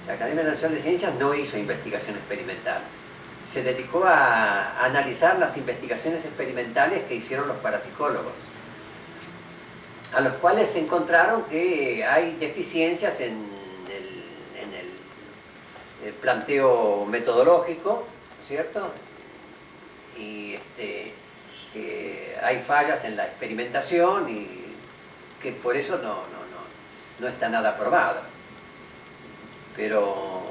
La Academia Nacional de Ciencias no hizo investigación experimental. Se dedicó a analizar las investigaciones experimentales que hicieron los parapsicólogos, a los cuales se encontraron que hay deficiencias en el planteo metodológico, ¿no es cierto? Y que hay fallas en la experimentación y que por eso no está nada probado. Pero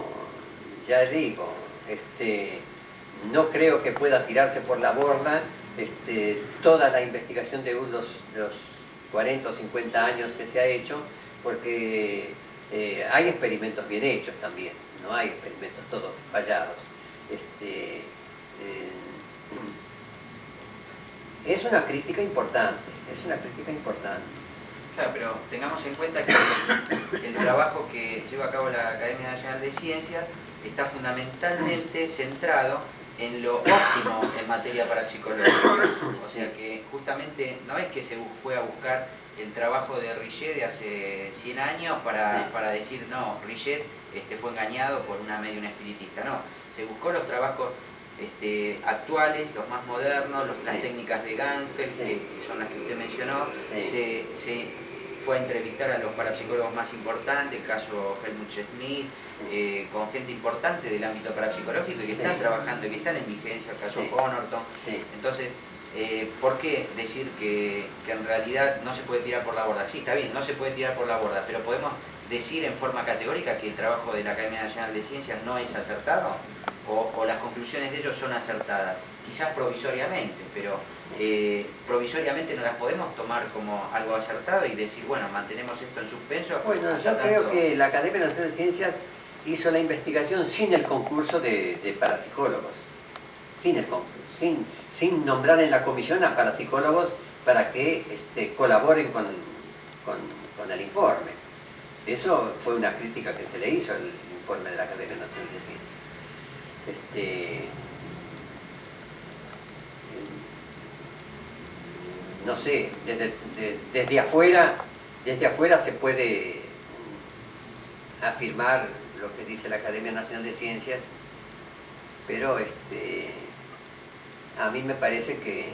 ya digo, no creo que pueda tirarse por la borda toda la investigación de los 40 o 50 años que se ha hecho, porque hay experimentos bien hechos también, no hay experimentos todos fallados. Es una crítica importante, es una crítica importante. Claro, pero tengamos en cuenta que el trabajo que lleva a cabo la Academia Nacional de Ciencias está fundamentalmente centrado en lo óptimo en materia parapsicológica. O sea que justamente no es que se fue a buscar el trabajo de Richet de hace 100 años para decir, no, Richet fue engañado por una medium espiritista. No, se buscó los trabajos actuales, los más modernos, las técnicas de Gantel, que son las que usted mencionó. Se fue a entrevistar a los parapsicólogos más importantes, el caso Helmut Schmidt, con gente importante del ámbito parapsicológico y que están trabajando y que están en vigencia, el caso Connorton. Entonces, ¿por qué decir que en realidad no se puede tirar por la borda? Sí, está bien, no se puede tirar por la borda, pero podemos decir en forma categórica que el trabajo de la Academia Nacional de Ciencias no es acertado, o las conclusiones de ellos son acertadas, quizás provisoriamente, pero provisoriamente no las podemos tomar como algo acertado y decir, bueno, mantenemos esto en suspenso. Bueno, yo creo que la Academia Nacional de Ciencias hizo la investigación sin el concurso de parapsicólogos, sin el concurso, sin nombrar en la comisión a parapsicólogos para que colaboren con el informe. Eso fue una crítica que se le hizo al informe de la Academia Nacional de Ciencias. No sé, desde afuera se puede afirmar lo que dice la Academia Nacional de Ciencias, pero a mí me parece que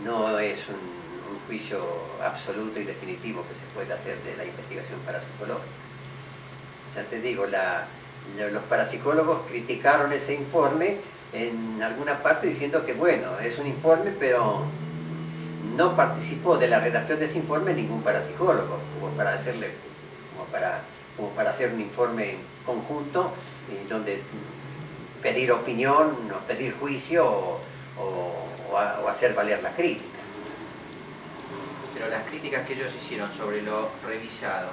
no es un juicio absoluto y definitivo que se puede hacer de la investigación parapsicológica. Ya te digo, los parapsicólogos criticaron ese informe en alguna parte diciendo que bueno, es un informe, pero no participó de la redacción de ese informe ningún parapsicólogo, como para hacer un informe conjunto donde pedir opinión, o pedir juicio o hacer valer la crítica. Pero las críticas que ellos hicieron sobre lo revisado,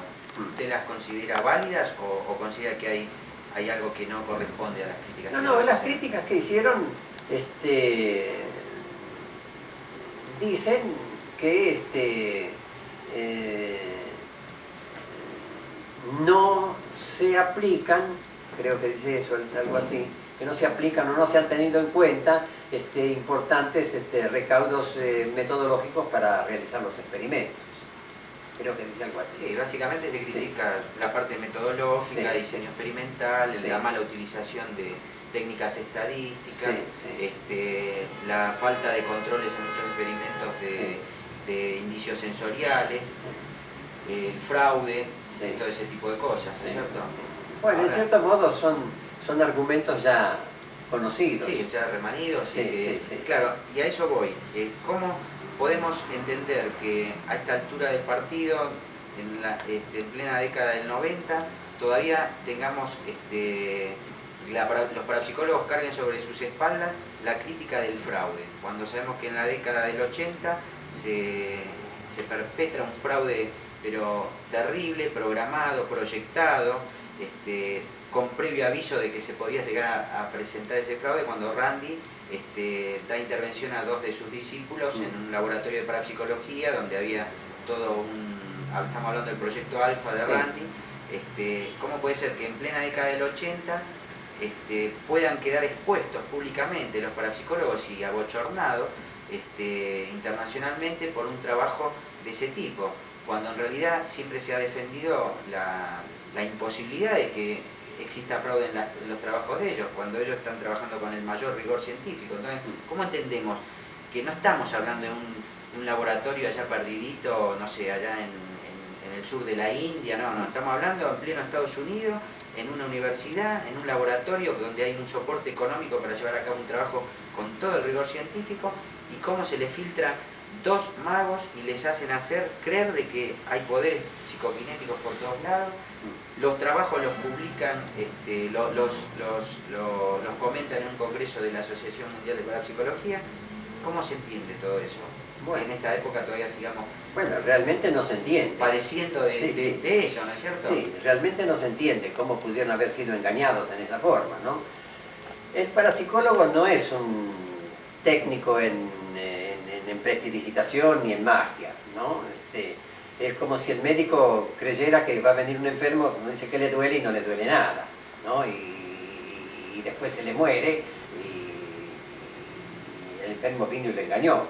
¿usted las considera válidas o considera que hay algo que no corresponde a las críticas? No, las críticas que hicieron dicen que no se aplican, creo que dice eso, es algo así, que no se aplican o no se han tenido en cuenta importantes recaudos metodológicos para realizar los experimentos. Creo que dice algo así. Sí, básicamente se critica la parte metodológica, diseño experimental, la mala utilización de técnicas estadísticas, la falta de controles en muchos experimentos de indicios sensoriales, el fraude, todo ese tipo de cosas, ¿cierto? Bueno, en cierto modo son argumentos ya conocidos. Sí, ya remanidos. Claro, y a eso voy. ¿Cómo podemos entender que a esta altura del partido, en plena década del 90, todavía tengamos los parapsicólogos carguen sobre sus espaldas la crítica del fraude, cuando sabemos que en la década del 80 se perpetra un fraude pero terrible, programado, proyectado, con previo aviso de que se podía llegar a presentar ese fraude, cuando Randi da intervención a 2 de sus discípulos en un laboratorio de parapsicología donde había todo estamos hablando del proyecto Alfa de Randi. ¿Cómo puede ser que en plena década del 80 puedan quedar expuestos públicamente los parapsicólogos y abochornados internacionalmente por un trabajo de ese tipo, cuando en realidad siempre se ha defendido la imposibilidad de que exista fraude en los trabajos de ellos, cuando ellos están trabajando con el mayor rigor científico. Entonces, ¿cómo entendemos que no estamos hablando de un laboratorio allá perdidito, no sé, allá en el sur de la India? No, estamos hablando en pleno Estados Unidos, en una universidad, en un laboratorio donde hay un soporte económico para llevar a cabo un trabajo con todo el rigor científico, y cómo se les filtra dos magos y les hacen creer de que hay poderes psicoquinéticos por todos lados. Los trabajos los publican, los comentan en un congreso de la Asociación Mundial de Parapsicología. ¿Cómo se entiende todo eso? Bueno, en esta época todavía sigamos... Bueno, realmente no se entiende. Padeciendo de eso, ¿no es cierto? Sí, realmente no se entiende cómo pudieron haber sido engañados en esa forma, ¿no? El parapsicólogo no es un técnico en prestidigitación ni en magia, ¿no? Es como si el médico creyera que va a venir un enfermo, como dice que le duele y no le duele nada, ¿no? Y después se le muere y el enfermo vino y lo engañó.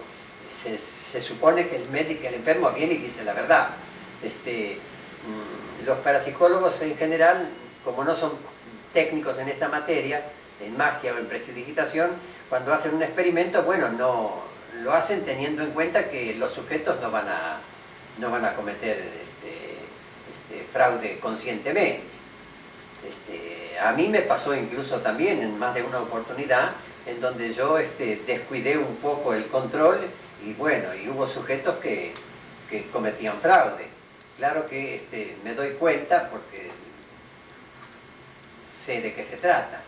Se supone que el enfermo viene y dice la verdad. Los parapsicólogos en general, como no son técnicos en esta materia, en magia o en prestidigitación, cuando hacen un experimento, bueno, no lo hacen teniendo en cuenta que los sujetos no van a cometer fraude conscientemente. A mí me pasó incluso también en más de una oportunidad en donde yo descuidé un poco el control y bueno, y hubo sujetos que cometían fraude. Claro que me doy cuenta porque sé de qué se trata.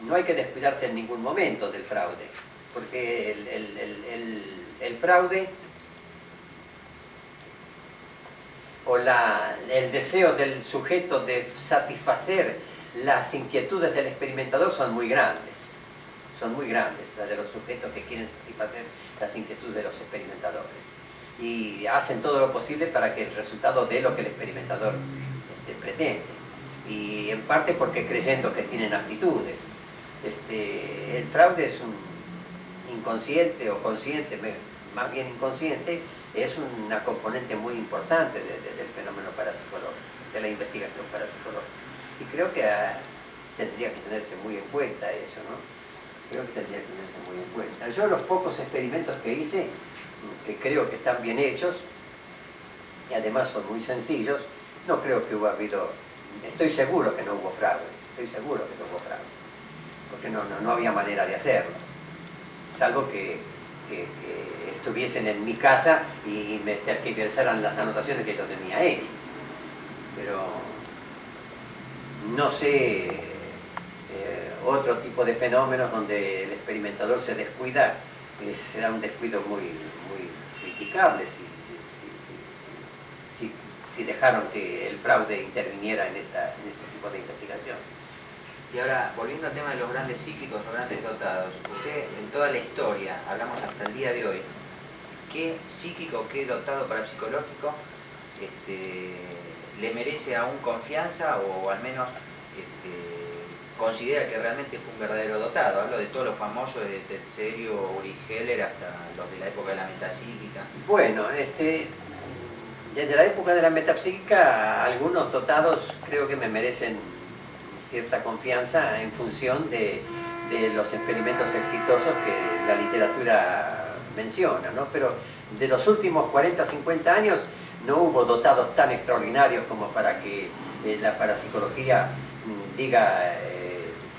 No hay que descuidarse en ningún momento del fraude, porque el fraude o el deseo del sujeto de satisfacer las inquietudes del experimentador son muy grandes, las de los sujetos que quieren satisfacer las inquietudes de los experimentadores, y hacen todo lo posible para que el resultado dé lo que el experimentador pretende, y en parte porque creyendo que tienen aptitudes. El fraude es un inconsciente o consciente, más bien inconsciente, es una componente muy importante del fenómeno parapsicológico, de la investigación parapsicológica. Y creo que tendría que tenerse muy en cuenta eso, ¿no? Creo que tendría que tenerse muy en cuenta. Yo los pocos experimentos que hice, que creo que están bien hechos, y además son muy sencillos, no creo que estoy seguro que no hubo fraude, porque no había manera de hacerlo, salvo que estuviesen en mi casa y me tergiversaran las anotaciones que yo tenía hechas. Pero no sé otro tipo de fenómenos donde el experimentador se descuida, será un descuido muy criticable si dejaron que el fraude interviniera en ese tipo de investigación. Y ahora, volviendo al tema de los grandes psíquicos o grandes dotados, usted en toda la historia, hablamos hasta el día de hoy, ¿qué psíquico, qué dotado parapsicológico le merece aún confianza o al menos considera que realmente fue un verdadero dotado? Hablo de todos los famosos, de Tetzerio, Uri Geller, hasta los de la época de la metapsíquica. Bueno, desde la época de la metapsíquica, algunos dotados creo que me merecen cierta confianza en función de los experimentos exitosos que la literatura menciona, ¿no? Pero de los últimos 40, 50 años no hubo dotados tan extraordinarios como para que la parapsicología diga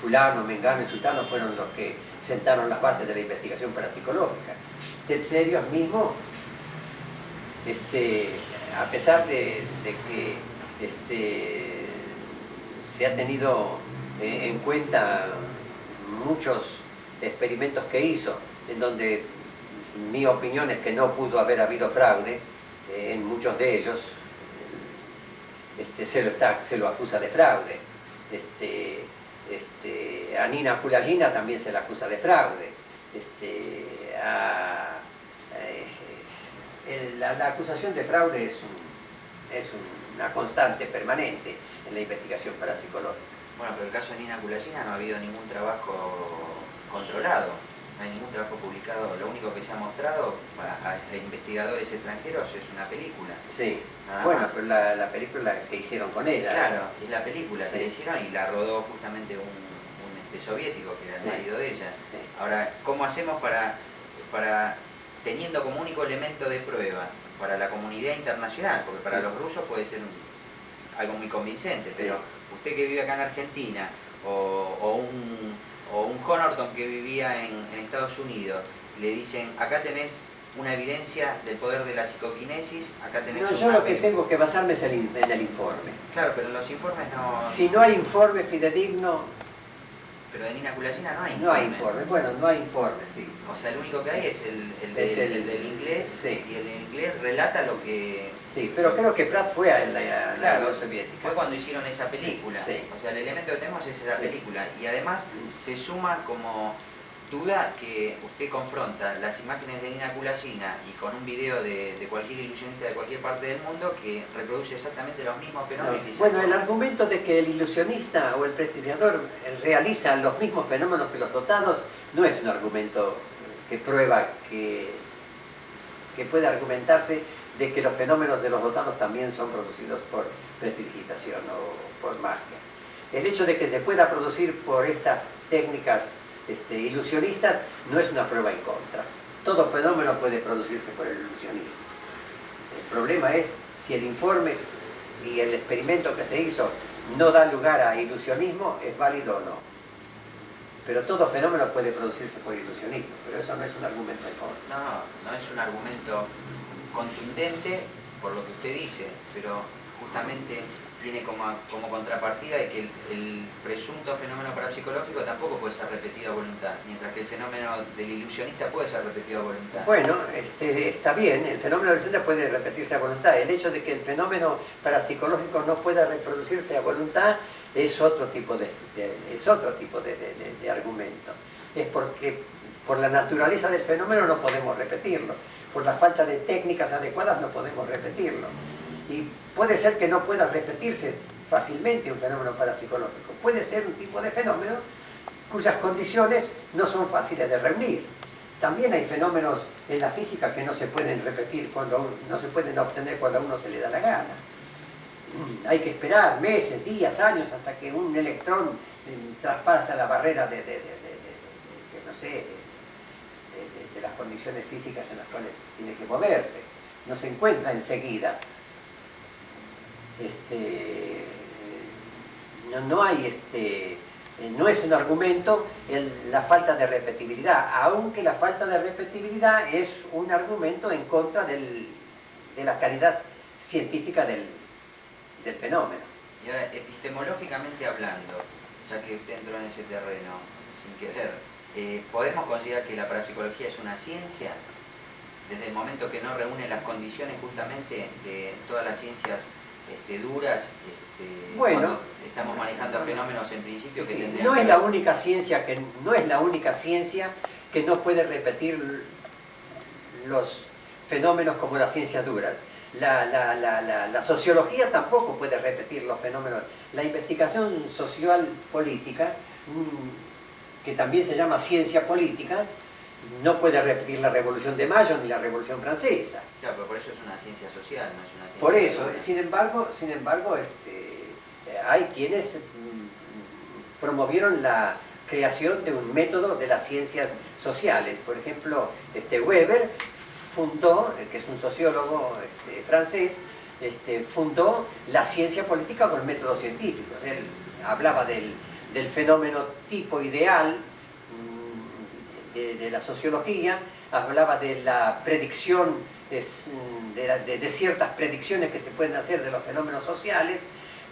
fulano, mengano y sultano fueron los que sentaron las bases de la investigación parapsicológica. Tetzerios mismo, a pesar de que se ha tenido en cuenta muchos experimentos que hizo, en donde mi opinión es que no pudo haber habido fraude, en muchos de ellos se lo acusa de fraude. A Nina Kulagina también se la acusa de fraude. La acusación de fraude es una constante permanente en la investigación parapsicológica. Bueno, pero en el caso de Nina Kulagina no ha habido ningún trabajo controlado. no hay ningún trabajo publicado. Lo único que se ha mostrado a investigadores extranjeros es una película. Sí. Nada Bueno, más. pero la película que hicieron con ella. Claro, es la película Sí. que hicieron y la rodó justamente un soviético, que era el Sí. marido de ella. Sí. Ahora, ¿cómo hacemos para teniendo como único elemento de prueba para la comunidad internacional? Porque para los rusos puede ser algo muy convincente, Sí. pero usted que vive acá en Argentina, o un Honorton que vivía en Estados Unidos, le dicen, acá tenés una evidencia del poder de la psicoquinesis, acá tenés No, una yo lo que película. tengo que basarme es en el informe. Claro, pero en los informes no... Si no hay informe fidedigno, Pero de Nina Kulayina no hay no hay informe. Bueno, no hay informe, sí. O sea, el único que hay es Es el del inglés, sí. y el del inglés relata lo que... Sí, pero creo que Pratt fue a la Claro, Unión Soviética. fue cuando hicieron esa película. Sí, sí. O sea, el elemento que tenemos es esa Sí. película. Y además se suma como duda que usted confronta las imágenes de Nina Kulayina y con un video de cualquier ilusionista de cualquier parte del mundo que reproduce exactamente los mismos fenómenos. que Bueno, se- el argumento de que el ilusionista o el prestigiador realiza los mismos fenómenos que los dotados no es un argumento que prueba que puede argumentarse de que los fenómenos de los dotados también son producidos por prestidigitación o por magia. El hecho de que se pueda producir por estas técnicas ilusionistas no es una prueba en contra. Todo fenómeno puede producirse por el ilusionismo. El problema es si el informe y el experimento que se hizo no da lugar a ilusionismo, es válido o no. Pero todo fenómeno puede producirse por ilusionismo, pero eso no es un argumento en contra. No es un argumento contundente por lo que usted dice, pero justamente tiene como contrapartida de que el presunto fenómeno parapsicológico tampoco puede ser repetido a voluntad, mientras que el fenómeno del ilusionista puede ser repetido a voluntad. Bueno, está bien, el fenómeno ilusionista puede repetirse a voluntad. El hecho de que el fenómeno parapsicológico no pueda reproducirse a voluntad es otro tipo de argumento. Es porque por la naturaleza del fenómeno no podemos repetirlo. Por la falta de técnicas adecuadas no podemos repetirlo. Y puede ser que no pueda repetirse fácilmente un fenómeno parapsicológico. Puede ser un tipo de fenómeno cuyas condiciones no son fáciles de reunir. También hay fenómenos en la física que no se pueden repetir, no se pueden obtener cuando a uno se le da la gana. Hay que esperar meses, días, años hasta que un electrón traspasa la barrera de las condiciones físicas en las cuales tiene que moverse. No se encuentra enseguida. No es un argumento la falta de repetibilidad, aunque la falta de repetibilidad es un argumento en contra de la calidad científica del fenómeno. Y ahora, epistemológicamente hablando, ya que usted entró en ese terreno sin querer, ¿podemos considerar que la parapsicología es una ciencia? Desde el momento que no reúne las condiciones justamente de todas las ciencias duras, bueno, cuando estamos manejando fenómenos en principio que tendrían no que es la única ciencia que no puede repetir los fenómenos como las ciencias duras. La sociología tampoco puede repetir los fenómenos. La investigación social política, que también se llama ciencia política, no puede repetir la Revolución de Mayo ni la Revolución Francesa. Claro, pero por eso es una ciencia social, no es una ciencia... Por eso, dura. sin embargo, hay quienes promovieron la creación de un método de las ciencias sociales. Por ejemplo, Weber fundó, que es un sociólogo francés, fundó la ciencia política con métodos científicos. Él hablaba del fenómeno tipo ideal de la sociología, hablaba de la predicción, de ciertas predicciones que se pueden hacer de los fenómenos sociales,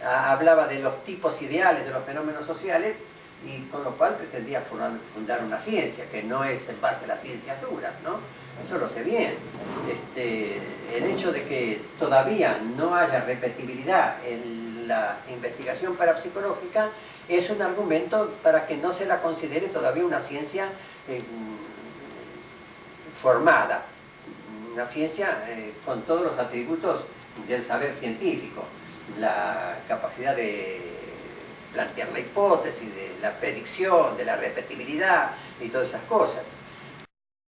hablaba de los tipos ideales de los fenómenos sociales, y con lo cual pretendía fundar una ciencia, que no es en base a las ciencias duras, ¿no? Eso lo sé bien. El hecho de que todavía no haya repetibilidad en la investigación parapsicológica es un argumento para que no se la considere todavía una ciencia formada, una ciencia con todos los atributos del saber científico, la capacidad de plantear la hipótesis, de la predicción, de la repetibilidad y todas esas cosas.